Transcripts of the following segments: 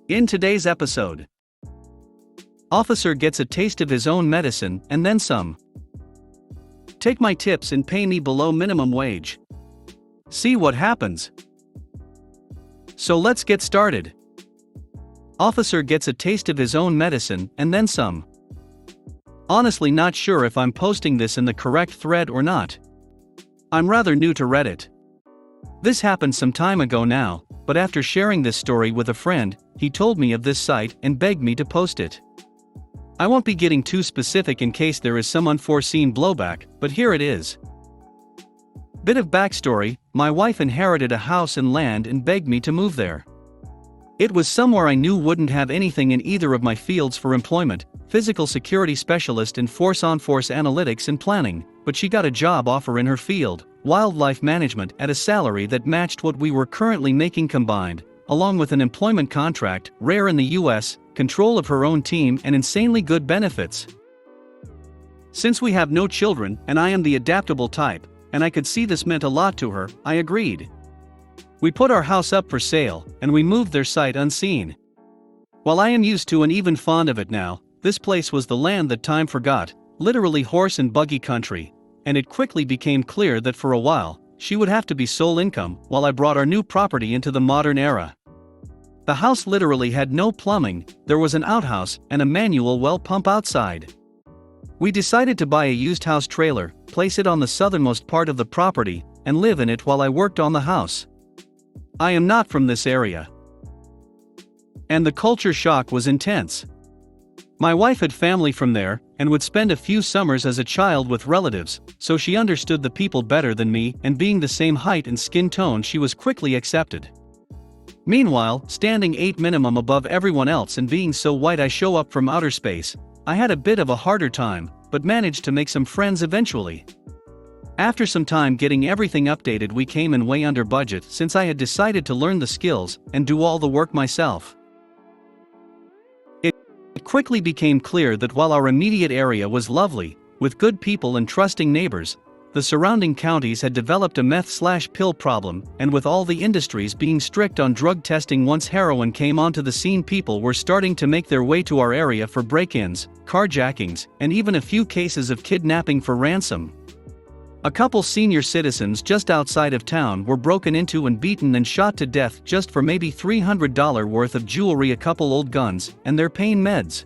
In today's episode, officer gets a taste of his own medicine and then some. Take my tips and pay me below minimum wage. See what happens. So let's get started. Officer gets a taste of his own medicine and then some. Honestly, not sure if I'm posting this in the correct thread or not. I'm rather new to Reddit. This happened some time ago now, but after sharing this story with a friend, he told me of this site and begged me to post it. I won't be getting too specific in case there is some unforeseen blowback, but here it is. Bit of backstory: my wife inherited a house and land and begged me to move there. It was somewhere I knew wouldn't have anything in either of my fields for employment, physical security specialist in force-on-force analytics and planning, but she got a job offer in her field, wildlife management, at a salary that matched what we were currently making combined, along with an employment contract, rare in the US, control of her own team and insanely good benefits. Since we have no children and I am the adaptable type, and I could see this meant a lot to her, I agreed. We put our house up for sale, and we moved their sight unseen. While I am used to and even fond of it now, this place was the land that time forgot, literally horse and buggy country, and it quickly became clear that for a while, she would have to be sole income while I brought our new property into the modern era. The house literally had no plumbing, there was an outhouse and a manual well pump outside. We decided to buy a used house trailer, place it on the southernmost part of the property, and live in it while I worked on the house. I am not from this area, and the culture shock was intense. My wife had family from there, and would spend a few summers as a child with relatives, so she understood the people better than me, and being the same height and skin tone, she was quickly accepted. Meanwhile, standing 8 minimum above everyone else and being so white I show up from outer space, I had a bit of a harder time, but managed to make some friends eventually. After some time getting everything updated, we came in way under budget since I had decided to learn the skills and do all the work myself. It quickly became clear that while our immediate area was lovely, with good people and trusting neighbors, the surrounding counties had developed a meth/pill problem, and with all the industries being strict on drug testing once heroin came onto the scene, people were starting to make their way to our area for break-ins, carjackings, and even a few cases of kidnapping for ransom. A couple senior citizens just outside of town were broken into and beaten and shot to death just for maybe $300 worth of jewelry, a couple old guns, and their pain meds.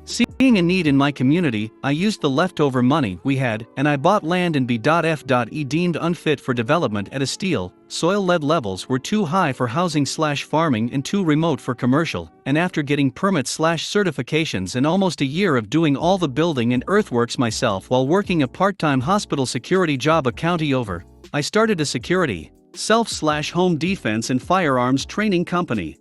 Seeing a need in my community, I used the leftover money we had, and I bought land in B.F.E. deemed unfit for development at a steal. Soil lead levels were too high for housing/farming and too remote for commercial, and after getting permits/certifications and almost a year of doing all the building and earthworks myself while working a part-time hospital security job a county over, I started a security, self/home defense and firearms training company.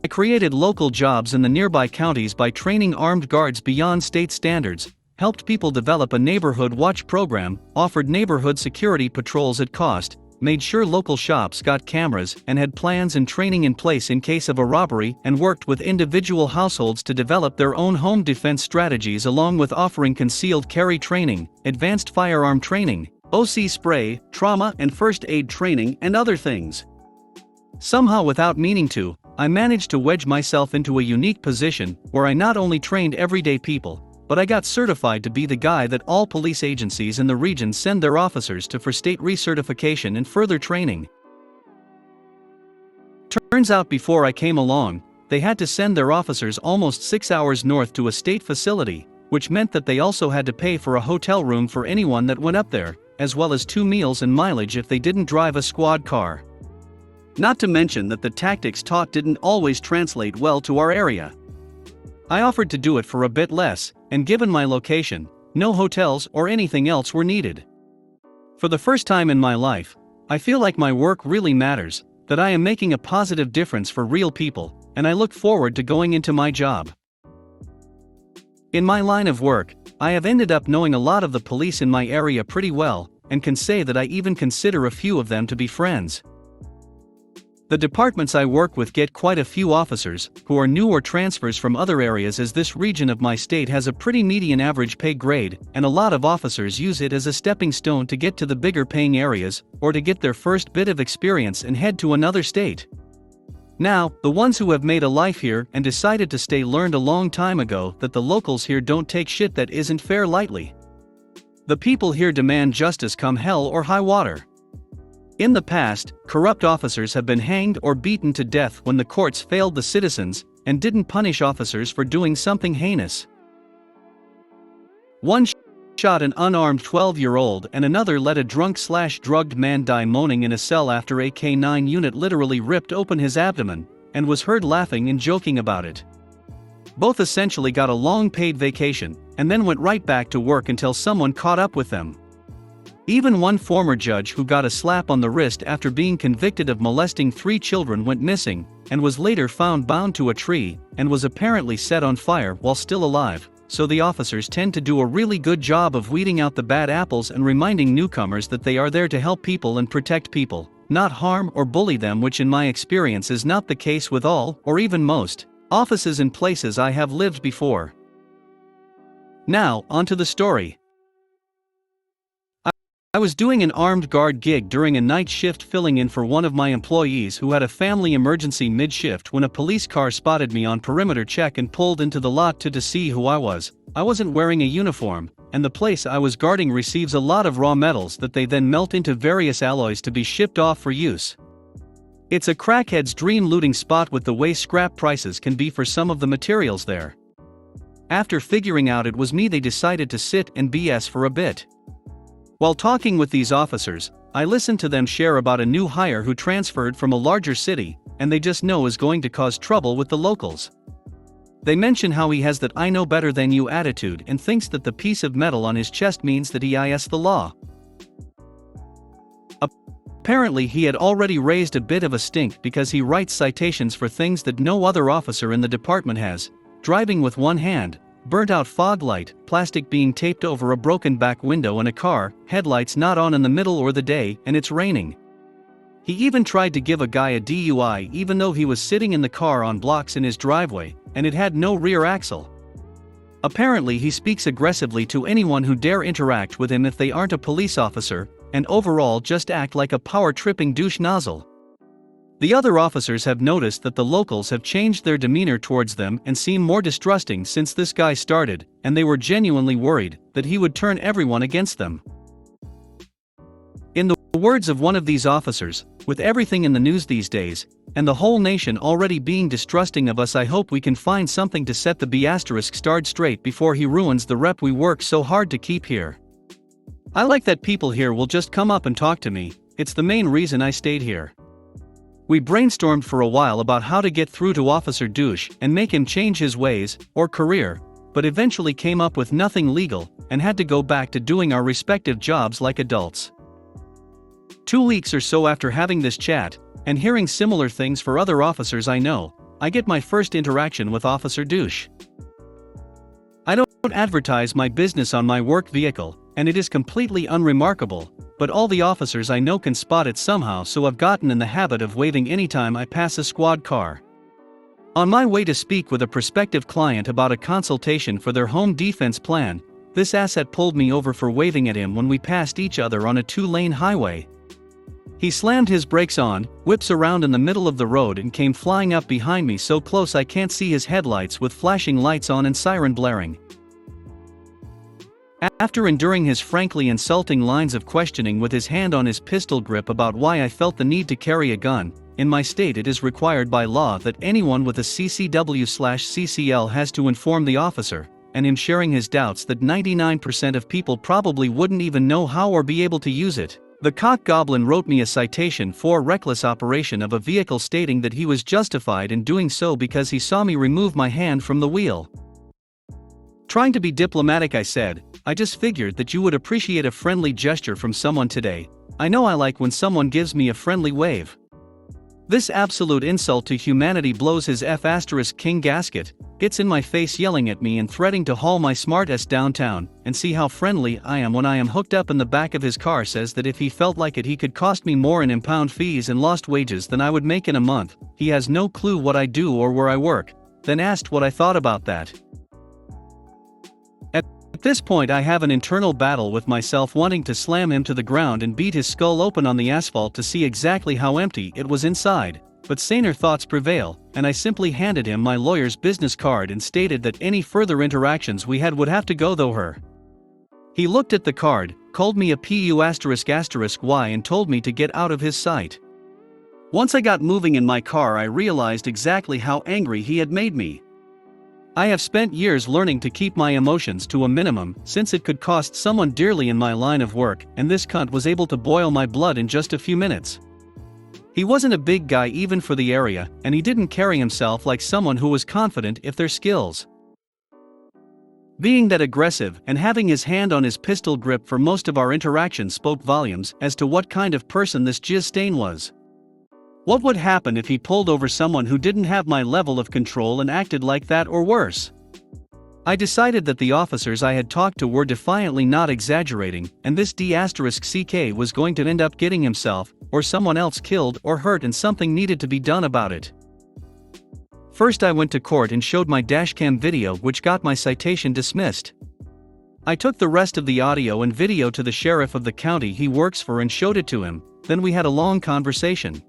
I created local jobs in the nearby counties by training armed guards beyond state standards, helped people develop a neighborhood watch program, offered neighborhood security patrols at cost, made sure local shops got cameras and had plans and training in place in case of a robbery, and worked with individual households to develop their own home defense strategies, along with offering concealed carry training, advanced firearm training, OC spray, trauma and first aid training, and other things. Somehow, without meaning to, I managed to wedge myself into a unique position where I not only trained everyday people, but I got certified to be the guy that all police agencies in the region send their officers to for state recertification and further training. Turns out before I came along, they had to send their officers almost 6 hours north to a state facility, which meant that they also had to pay for a hotel room for anyone that went up there, as well as 2 meals and mileage if they didn't drive a squad car. Not to mention that the tactics taught didn't always translate well to our area. I offered to do it for a bit less, and given my location, no hotels or anything else were needed. For the first time in my life, I feel like my work really matters, that I am making a positive difference for real people, and I look forward to going into my job. In my line of work, I have ended up knowing a lot of the police in my area pretty well, and can say that I even consider a few of them to be friends. The departments I work with get quite a few officers, who are new or transfers from other areas, as this region of my state has a pretty median average pay grade, and a lot of officers use it as a stepping stone to get to the bigger paying areas, or to get their first bit of experience and head to another state. Now, the ones who have made a life here and decided to stay learned a long time ago that the locals here don't take shit that isn't fair lightly. The people here demand justice come hell or high water. In the past, corrupt officers have been hanged or beaten to death when the courts failed the citizens and didn't punish officers for doing something heinous. One shot an unarmed 12-year-old and another let a drunk/drugged man die moaning in a cell after a K-9 unit literally ripped open his abdomen and was heard laughing and joking about it. Both essentially got a long paid vacation and then went right back to work until someone caught up with them. Even one former judge who got a slap on the wrist after being convicted of molesting 3 children went missing, and was later found bound to a tree, and was apparently set on fire while still alive. So the officers tend to do a really good job of weeding out the bad apples and reminding newcomers that they are there to help people and protect people, not harm or bully them, which in my experience is not the case with all, or even most, offices and places I have lived before. Now, onto the story. I was doing an armed guard gig during a night shift, filling in for one of my employees who had a family emergency mid-shift, when a police car spotted me on perimeter check and pulled into the lot to see who I was. I wasn't wearing a uniform, and the place I was guarding receives a lot of raw metals that they then melt into various alloys to be shipped off for use. It's a crackhead's dream looting spot with the way scrap prices can be for some of the materials there. After figuring out it was me, they decided to sit and BS for a bit. While talking with these officers, I listened to them share about a new hire who transferred from a larger city, and they just know is going to cause trouble with the locals. They mention how he has that "I know better than you" attitude and thinks that the piece of metal on his chest means that he is the law. Apparently he had already raised a bit of a stink because he writes citations for things that no other officer in the department has: driving with one hand, burnt out fog light, plastic being taped over a broken back window in a car, headlights not on in the middle or the day and it's raining. He even tried to give a guy a DUI even though he was sitting in the car on blocks in his driveway, and it had no rear axle. Apparently he speaks aggressively to anyone who dare interact with him if they aren't a police officer, and overall just act like a power-tripping douche nozzle. The other officers have noticed that the locals have changed their demeanor towards them and seem more distrusting since this guy started, and they were genuinely worried that he would turn everyone against them. In the words of one of these officers, "With everything in the news these days, and the whole nation already being distrusting of us, I hope we can find something to set the B***** straight before he ruins the rep we work so hard to keep here. I like that people here will just come up and talk to me. It's the main reason I stayed here." We brainstormed for a while about how to get through to Officer Douche and make him change his ways, or career, but eventually came up with nothing legal, and had to go back to doing our respective jobs like adults. 2 weeks or so after having this chat, and hearing similar things for other officers I know, I get my first interaction with Officer Douche. I don't advertise my business on my work vehicle, and it is completely unremarkable, but all the officers I know can spot it somehow, so I've gotten in the habit of waving anytime I pass a squad car. On my way to speak with a prospective client about a consultation for their home defense plan, this asset pulled me over for waving at him when we passed each other on a 2-lane highway. He slammed his brakes on, whips around in the middle of the road and came flying up behind me so close I can't see his headlights with flashing lights on and siren blaring. After enduring his frankly insulting lines of questioning with his hand on his pistol grip about why I felt the need to carry a gun, in my state it is required by law that anyone with a CCW/CCL has to inform the officer, and him sharing his doubts that 99% of people probably wouldn't even know how or be able to use it, the cock goblin wrote me a citation for reckless operation of a vehicle, stating that he was justified in doing so because he saw me remove my hand from the wheel. Trying to be diplomatic, I said, "I just figured that you would appreciate a friendly gesture from someone today. I know I like when someone gives me a friendly wave." This absolute insult to humanity blows his F***king gasket, gets in my face yelling at me and threatening to haul my smart ass downtown, and see how friendly I am when I am hooked up in the back of his car. Says that if he felt like it he could cost me more in impound fees and lost wages than I would make in a month. He has no clue what I do or where I work. Then asked what I thought about that. At this point I have an internal battle with myself, wanting to slam him to the ground and beat his skull open on the asphalt to see exactly how empty it was inside, but saner thoughts prevail, and I simply handed him my lawyer's business card and stated that any further interactions we had would have to go through her. He looked at the card, called me a PU***y and told me to get out of his sight. Once I got moving in my car I realized exactly how angry he had made me. I have spent years learning to keep my emotions to a minimum, since it could cost someone dearly in my line of work, and this cunt was able to boil my blood in just a few minutes. He wasn't a big guy even for the area, and he didn't carry himself like someone who was confident in their skills. Being that aggressive and having his hand on his pistol grip for most of our interactions spoke volumes as to what kind of person this jizz stain was. What would happen if he pulled over someone who didn't have my level of control and acted like that or worse? I decided that the officers I had talked to were defiantly not exaggerating, and this D***ck was going to end up getting himself or someone else killed or hurt, and something needed to be done about it. First I went to court and showed my dashcam video, which got my citation dismissed. I took the rest of the audio and video to the sheriff of the county he works for and showed it to him. Then we had a long conversation.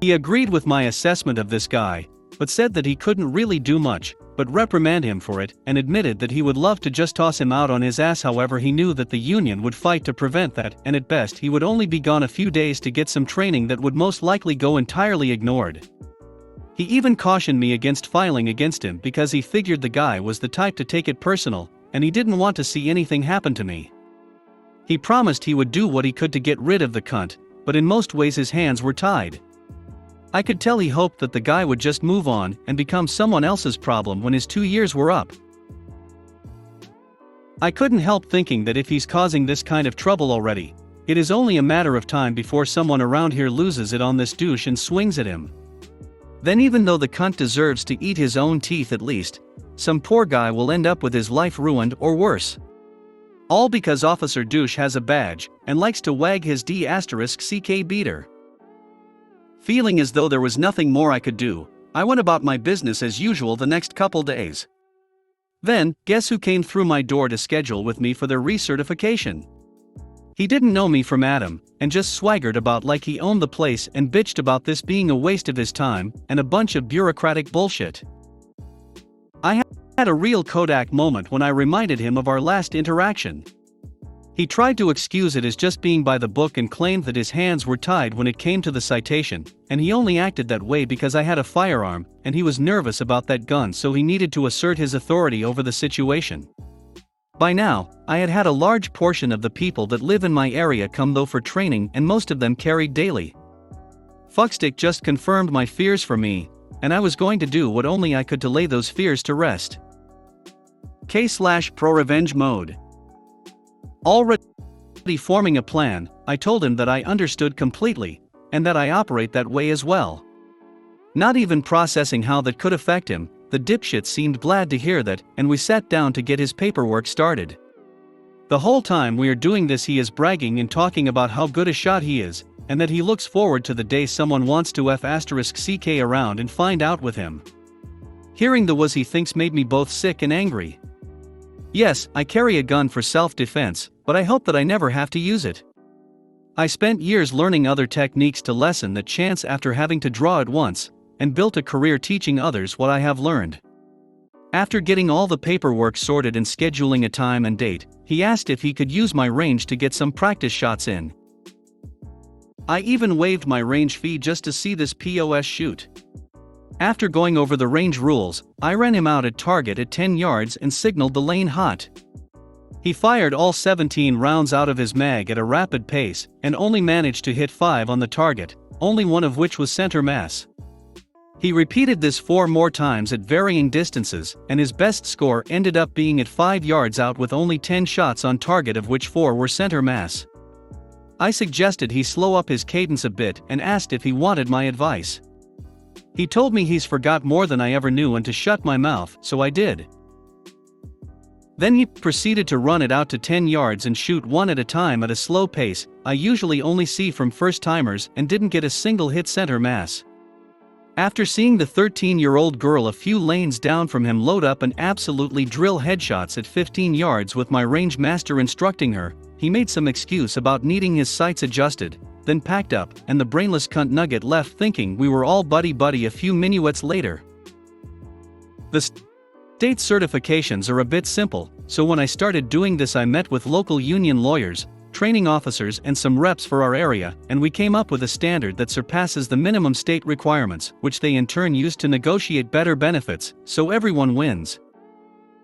He agreed with my assessment of this guy, but said that he couldn't really do much, but reprimand him for it, and admitted that he would love to just toss him out on his ass. However, he knew that the union would fight to prevent that, and at best he would only be gone a few days to get some training that would most likely go entirely ignored. He even cautioned me against filing against him because he figured the guy was the type to take it personal, and he didn't want to see anything happen to me. He promised he would do what he could to get rid of the cunt, but in most ways his hands were tied. I could tell he hoped that the guy would just move on and become someone else's problem when his 2 years were up. I couldn't help thinking that if he's causing this kind of trouble already, it is only a matter of time before someone around here loses it on this douche and swings at him. Then, even though the cunt deserves to eat his own teeth, at least some poor guy will end up with his life ruined or worse. All because Officer Douche has a badge and likes to wag his D***ck beater. Feeling as though there was nothing more I could do, I went about my business as usual the next couple days. Then, guess who came through my door to schedule with me for their recertification? He didn't know me from Adam, and just swaggered about like he owned the place and bitched about this being a waste of his time and a bunch of bureaucratic bullshit. I had a real Kodak moment when I reminded him of our last interaction. He tried to excuse it as just being by the book and claimed that his hands were tied when it came to the citation, and he only acted that way because I had a firearm, and he was nervous about that gun, so he needed to assert his authority over the situation. By now, I had had a large portion of the people that live in my area come though for training, and most of them carried daily. Fuckstick just confirmed my fears for me, and I was going to do what only I could to lay those fears to rest. K/ProRevenge mode. Already forming a plan, I told him that I understood completely, and that I operate that way as well. Not even processing how that could affect him, the dipshit seemed glad to hear that, and we sat down to get his paperwork started. The whole time we are doing this he is bragging and talking about how good a shot he is, and that he looks forward to the day someone wants to F***ck around and find out with him. Hearing the was he thinks made me both sick and angry. Yes, I carry a gun for self-defense, but I hope that I never have to use it. I spent years learning other techniques to lessen that chance after having to draw it once, and built a career teaching others what I have learned. After getting all the paperwork sorted and scheduling a time and date, he asked if he could use my range to get some practice shots in. I even waived my range fee just to see this POS shoot. After going over the range rules, I ran him out at target at 10 yards and signaled the lane hot. He fired all 17 rounds out of his mag at a rapid pace, and only managed to hit 5 on the target, only one of which was center mass. He repeated this 4 more times at varying distances, and his best score ended up being at 5 yards out with only 10 shots on target, of which 4 were center mass. I suggested he slow up his cadence a bit and asked if he wanted my advice. He told me he's forgot more than I ever knew and to shut my mouth, so I did. Then he proceeded to run it out to 10 yards and shoot one at a time at a slow pace I usually only see from first-timers, and didn't get a single hit center mass. After seeing the 13-year-old girl a few lanes down from him load up and absolutely drill headshots at 15 yards with my range master instructing her, he made some excuse about needing his sights adjusted, then packed up, and the brainless cunt nugget left thinking we were all buddy-buddy a few minuets later. The state certifications are a bit simple, so when I started doing this I met with local union lawyers, training officers and some reps for our area, and we came up with a standard that surpasses the minimum state requirements, which they in turn used to negotiate better benefits, so everyone wins.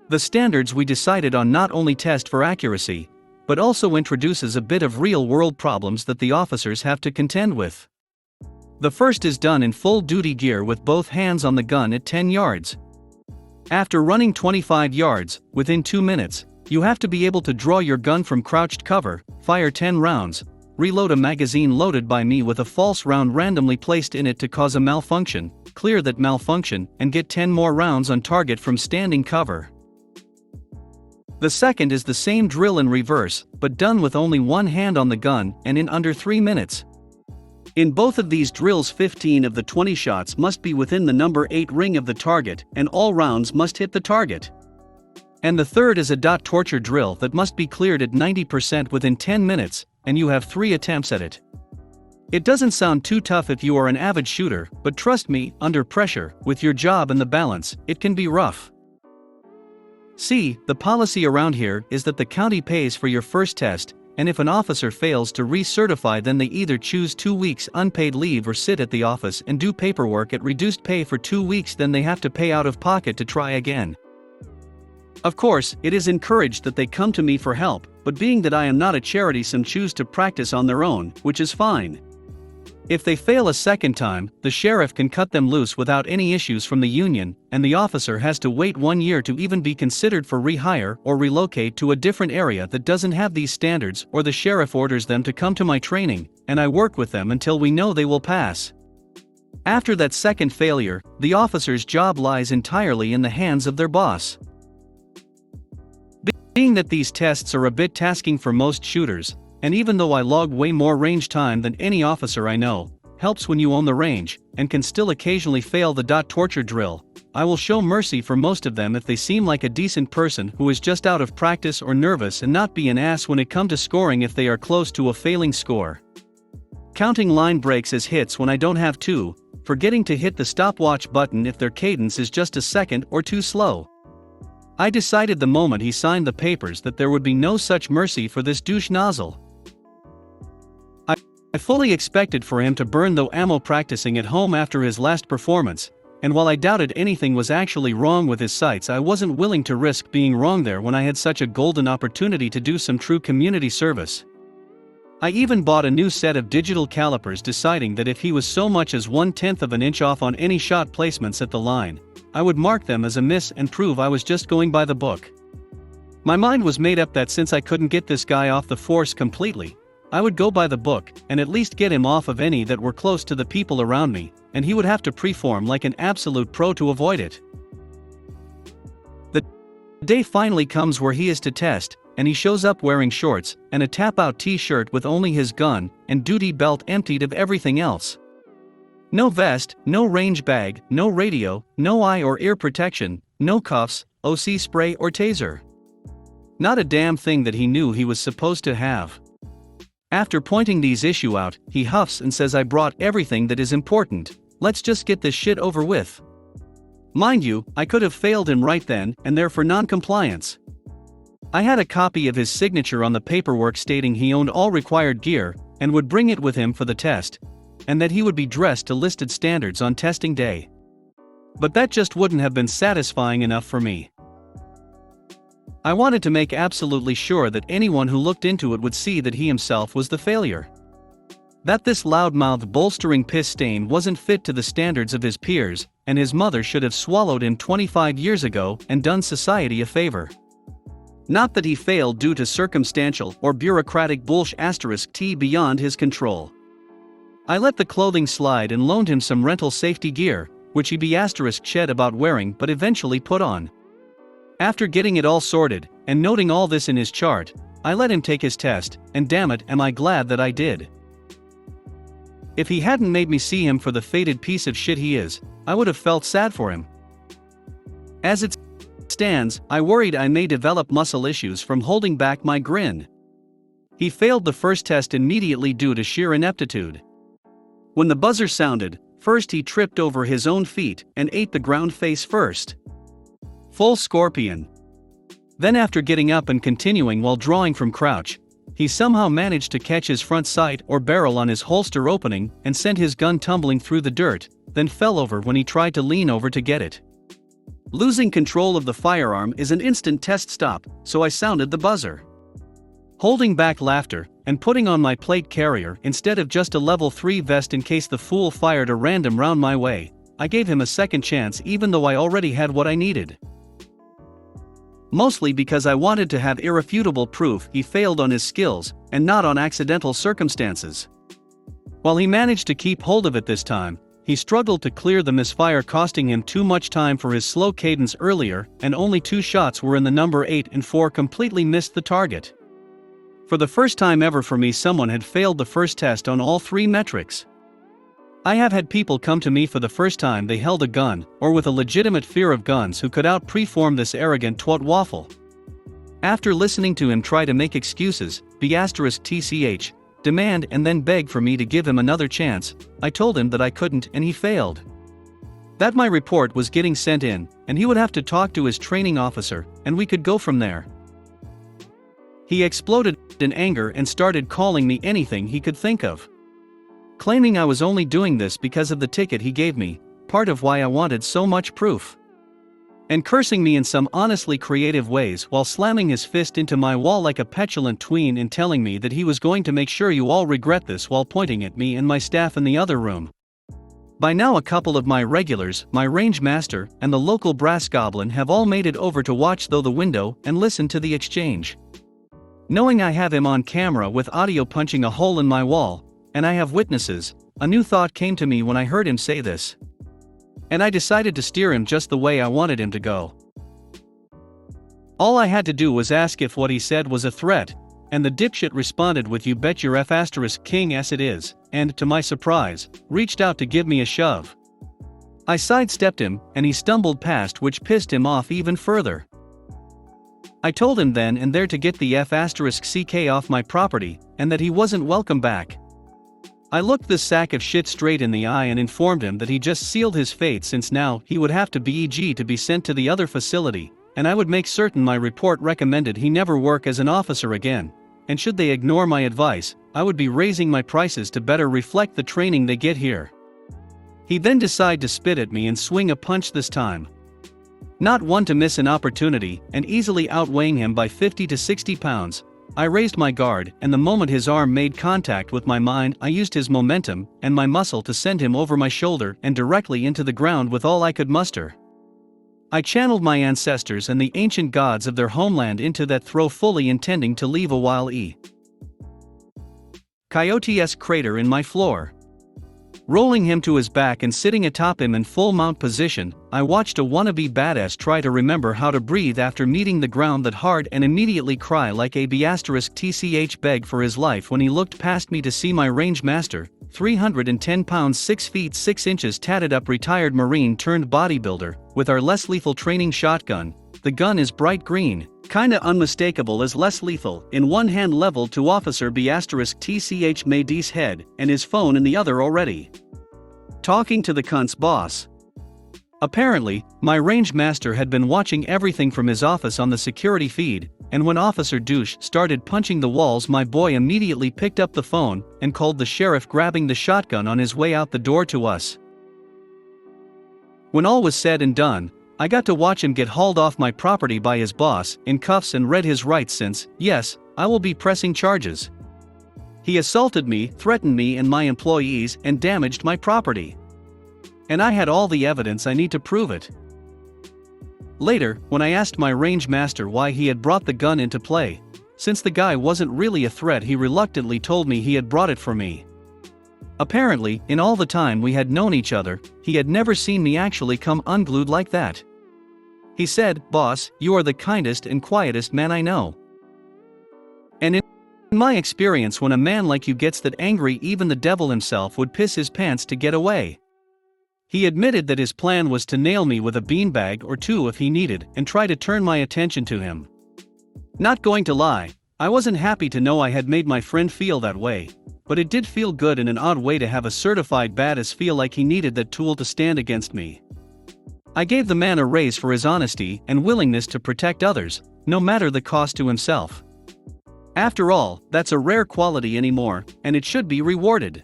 The standards we decided on not only test for accuracy, but also introduces a bit of real-world problems that the officers have to contend with. The first is done in full-duty gear with both hands on the gun at 10 yards. After running 25 yards, within 2 minutes, you have to be able to draw your gun from crouched cover, fire 10 rounds, reload a magazine loaded by me with a false round randomly placed in it to cause a malfunction, clear that malfunction, and get 10 more rounds on target from standing cover. The second is the same drill in reverse, but done with only one hand on the gun and in under 3 minutes. In both of these drills 15 of the 20 shots must be within the number 8 ring of the target and all rounds must hit the target. And the third is a dot torture drill that must be cleared at 90% within 10 minutes, and you have 3 attempts at it. It doesn't sound too tough if you are an avid shooter, but trust me, under pressure, with your job and the balance, it can be rough. See, the policy around here is that the county pays for your first test, and if an officer fails to recertify then they either choose 2 weeks unpaid leave or sit at the office and do paperwork at reduced pay for 2 weeks, then they have to pay out of pocket to try again. Of course, it is encouraged that they come to me for help, but being that I am not a charity, some choose to practice on their own, which is fine. If they fail a second time, the sheriff can cut them loose without any issues from the union, and the officer has to wait 1 year to even be considered for rehire or relocate to a different area that doesn't have these standards, or the sheriff orders them to come to my training, and I work with them until we know they will pass. After that second failure, the officer's job lies entirely in the hands of their boss. Being that these tests are a bit tasking for most shooters, and even though I log way more range time than any officer I know, helps when you own the range, and can still occasionally fail the dot torture drill, I will show mercy for most of them if they seem like a decent person who is just out of practice or nervous, and not be an ass when it comes to scoring if they are close to a failing score. Counting line breaks as hits when I don't have to, forgetting to hit the stopwatch button if their cadence is just a second or too slow. I decided the moment he signed the papers that there would be no such mercy for this douche nozzle. I fully expected for him to burn though ammo practicing at home after his last performance, and while I doubted anything was actually wrong with his sights, I wasn't willing to risk being wrong there when I had such a golden opportunity to do some true community service. I even bought a new set of digital calipers, deciding that if he was so much as 1/10 of an inch off on any shot placements at the line, I would mark them as a miss and prove I was just going by the book. My mind was made up that since I couldn't get this guy off the force completely, I would go by the book and at least get him off of any that were close to the people around me, and he would have to preform like an absolute pro to avoid it. The day finally comes where he is to test, and he shows up wearing shorts and a tap-out t-shirt with only his gun and duty belt emptied of everything else. No vest, no range bag, no radio, no eye or ear protection, no cuffs, OC spray or taser. Not a damn thing that he knew he was supposed to have. After pointing these issues out, he huffs and says, "I brought everything that is important, let's just get this shit over with." Mind you, I could have failed him right then and there for non-compliance. I had a copy of his signature on the paperwork stating he owned all required gear and would bring it with him for the test, and that he would be dressed to listed standards on testing day. But that just wouldn't have been satisfying enough for me. I wanted to make absolutely sure that anyone who looked into it would see that he himself was the failure. That this loudmouth bolstering piss stain wasn't fit to the standards of his peers, and his mother should have swallowed him 25 years ago and done society a favor. Not that he failed due to circumstantial or bureaucratic bullsh*t beyond his control. I let the clothing slide and loaned him some rental safety gear, which he *shed about wearing but eventually put on. After getting it all sorted, and noting all this in his chart, I let him take his test, and damn it am I glad that I did. If he hadn't made me see him for the fated piece of shit he is, I would have felt sad for him. As it stands, I worried I may develop muscle issues from holding back my grin. He failed the first test immediately due to sheer ineptitude. When the buzzer sounded, first he tripped over his own feet and ate the ground face first. Full scorpion. Then after getting up and continuing while drawing from crouch, he somehow managed to catch his front sight or barrel on his holster opening and sent his gun tumbling through the dirt, then fell over when he tried to lean over to get it. Losing control of the firearm is an instant test stop, so I sounded the buzzer. Holding back laughter, and putting on my plate carrier instead of just a level 3 vest in case the fool fired a random round my way, I gave him a second chance even though I already had what I needed. Mostly because I wanted to have irrefutable proof he failed on his skills, and not on accidental circumstances. While he managed to keep hold of it this time, he struggled to clear the misfire, costing him too much time for his slow cadence earlier, and only 2 shots were in the number 8 and 4 completely missed the target. For the first time ever for me, someone had failed the first test on all 3 metrics. I have had people come to me for the first time they held a gun, or with a legitimate fear of guns, who could out-perform this arrogant twat waffle. After listening to him try to make excuses, *tch, demand and then beg for me to give him another chance, I told him that I couldn't and he failed. That my report was getting sent in, and he would have to talk to his training officer, and we could go from there. He exploded in anger and started calling me anything he could think of, claiming I was only doing this because of the ticket he gave me, part of why I wanted so much proof, and cursing me in some honestly creative ways while slamming his fist into my wall like a petulant tween and telling me that he was going to make sure you all regret this while pointing at me and my staff in the other room. By now a couple of my regulars, my range master, and the local brass goblin have all made it over to watch through the window and listen to the exchange. Knowing I have him on camera with audio punching a hole in my wall, and I have witnesses, a new thought came to me when I heard him say this. And I decided to steer him just the way I wanted him to go. All I had to do was ask if what he said was a threat, and the dipshit responded with "You bet your F***king ass it is," and, to my surprise, reached out to give me a shove. I sidestepped him, and he stumbled past, which pissed him off even further. I told him then and there to get the F***ck off my property, and that he wasn't welcome back. I looked this sack of shit straight in the eye and informed him that he just sealed his fate, since now he would have to beg to be sent to the other facility, and I would make certain my report recommended he never work as an officer again, and should they ignore my advice, I would be raising my prices to better reflect the training they get here. He then decided to spit at me and swing a punch this time. Not one to miss an opportunity, and easily outweighing him by 50 to 60 pounds, I raised my guard, and the moment his arm made contact with my mind, I used his momentum and my muscle to send him over my shoulder and directly into the ground with all I could muster. I channeled my ancestors and the ancient gods of their homeland into that throw, fully intending to leave a while Coyote's crater in my floor. Rolling him to his back and sitting atop him in full mount position, I watched a wannabe badass try to remember how to breathe after meeting the ground that hard and immediately cry like a *tch beg for his life when he looked past me to see my range master, 310 pounds 6 feet 6 inches tatted up retired Marine turned bodybuilder, with our less lethal training shotgun. The gun is bright green, kinda unmistakable as less lethal, in one hand leveled to Officer *tch Mayde's head, and his phone in the other already. Talking to the cunt's boss. Apparently, my range master had been watching everything from his office on the security feed, and when Officer Douche started punching the walls, my boy immediately picked up the phone and called the sheriff, grabbing the shotgun on his way out the door to us. When all was said and done, I got to watch him get hauled off my property by his boss in cuffs and read his rights, since, yes, I will be pressing charges. He assaulted me, threatened me and my employees, and damaged my property. And I had all the evidence I need to prove it. Later, when I asked my range master why he had brought the gun into play, since the guy wasn't really a threat, he reluctantly told me he had brought it for me. Apparently, in all the time we had known each other, he had never seen me actually come unglued like that. He said, "Boss, you are the kindest and quietest man I know. And in my experience, when a man like you gets that angry, even the devil himself would piss his pants to get away." He admitted that his plan was to nail me with a beanbag or two if he needed and try to turn my attention to him. Not going to lie, I wasn't happy to know I had made my friend feel that way, but it did feel good in an odd way to have a certified badass feel like he needed that tool to stand against me. I gave the man a raise for his honesty and willingness to protect others, no matter the cost to himself. After all, that's a rare quality anymore, and it should be rewarded.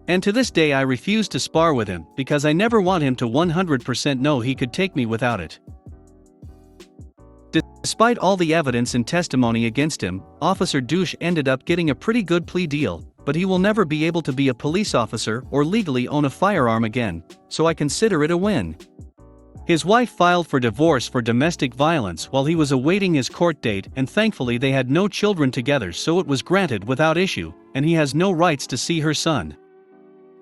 And to this day I refuse to spar with him because I never want him to 100% know he could take me without it. Despite all the evidence and testimony against him, Officer Douche ended up getting a pretty good plea deal, but he will never be able to be a police officer or legally own a firearm again, so I consider it a win. His wife filed for divorce for domestic violence while he was awaiting his court date, and thankfully they had no children together, so it was granted without issue, and he has no rights to see her son.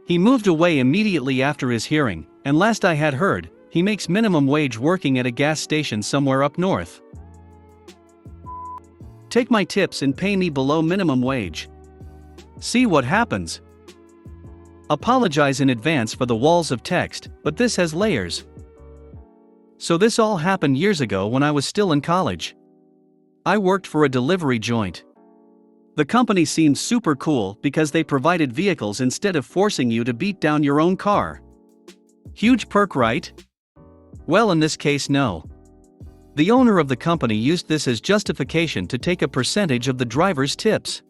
He moved away immediately after his hearing, and last I had heard, he makes minimum wage working at a gas station somewhere up north. Take my tips and pay me below minimum wage. See what happens. Apologize in advance for the walls of text, but this has layers. So this all happened years ago when I was still in college. I worked for a delivery joint. The company seemed super cool because they provided vehicles instead of forcing you to beat down your own car. Huge perk, right? Well, in this case, no. The owner of the company used this as justification to take a percentage of the driver's tips.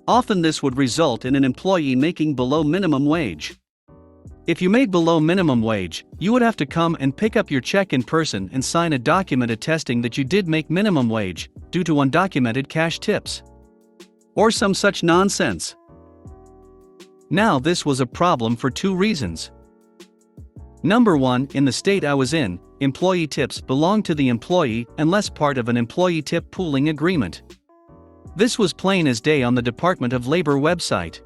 Often this would result in an employee making below minimum wage. If you made below minimum wage, you would have to come and pick up your check in person and sign a document attesting that you did make minimum wage, due to undocumented cash tips. Or some such nonsense. Now this was a problem for two reasons. Number one, in the state I was in, employee tips belonged to the employee unless part of an employee tip pooling agreement. This was plain as day on the Department of Labor website.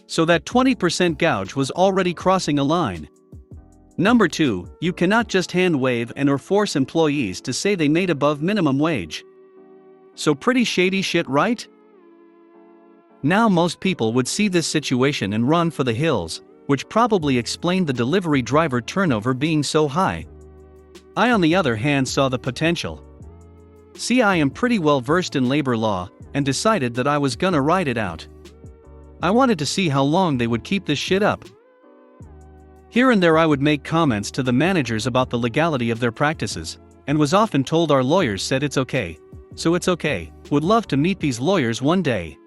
So that 20% gouge was already crossing a line. Number two, you cannot just hand wave and or force employees to say they made above minimum wage. So pretty shady shit, right? Now most people would see this situation and run for the hills, which probably explained the delivery driver turnover being so high. I on the other hand saw the potential. See, I am pretty well versed in labor law, and decided that I was gonna ride it out. I wanted to see how long they would keep this shit up. Here and there I would make comments to the managers about the legality of their practices, and was often told our lawyers said it's okay. So it's okay, would love to meet these lawyers one day.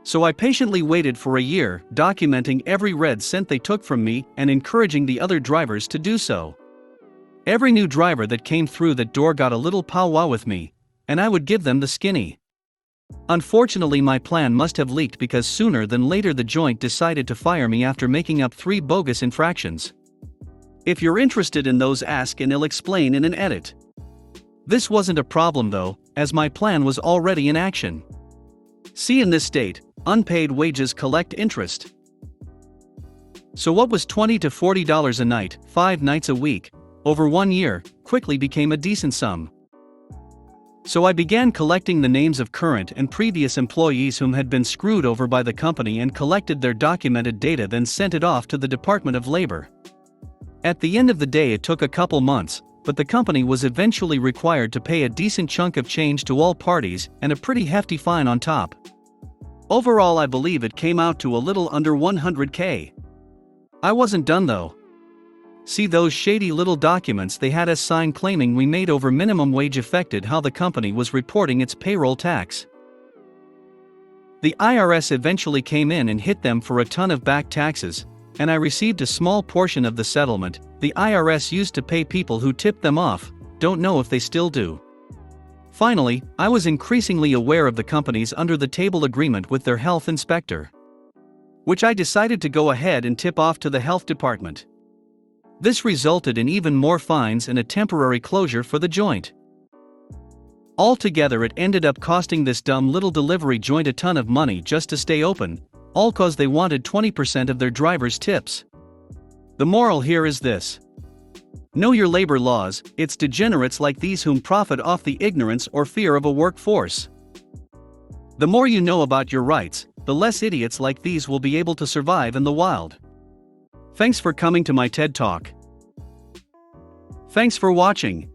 So I patiently waited for a year, documenting every red cent they took from me and encouraging the other drivers to do so. Every new driver that came through that door got a little powwow with me, and I would give them the skinny. Unfortunately, my plan must have leaked because sooner than later the joint decided to fire me after making up 3 bogus infractions. If you're interested in those, ask and I'll explain in an edit. This wasn't a problem though, as my plan was already in action. See, in this state, unpaid wages collect interest. So what was $20 to $40 a night, 5 nights a week, over 1 year, quickly became a decent sum. So I began collecting the names of current and previous employees whom had been screwed over by the company and collected their documented data, then sent it off to the Department of Labor. At the end of the day it took a couple months, but the company was eventually required to pay a decent chunk of change to all parties and a pretty hefty fine on top. Overall I believe it came out to a little under $100K. I wasn't done though. See, those shady little documents they had us sign claiming we made over minimum wage affected how the company was reporting its payroll tax. The IRS eventually came in and hit them for a ton of back taxes, and I received a small portion of the settlement. The IRS used to pay people who tipped them off, don't know if they still do. Finally, I was increasingly aware of the company's under-the-table agreement with their health inspector, which I decided to go ahead and tip off to the health department. This resulted in even more fines and a temporary closure for the joint. Altogether, it ended up costing this dumb little delivery joint a ton of money just to stay open, all cause they wanted 20% of their drivers' tips. The moral here is this: know your labor laws. It's degenerates like these whom profit off the ignorance or fear of a workforce. The more you know about your rights, the less idiots like these will be able to survive in the wild. Thanks for coming to my TED Talk. Thanks for watching.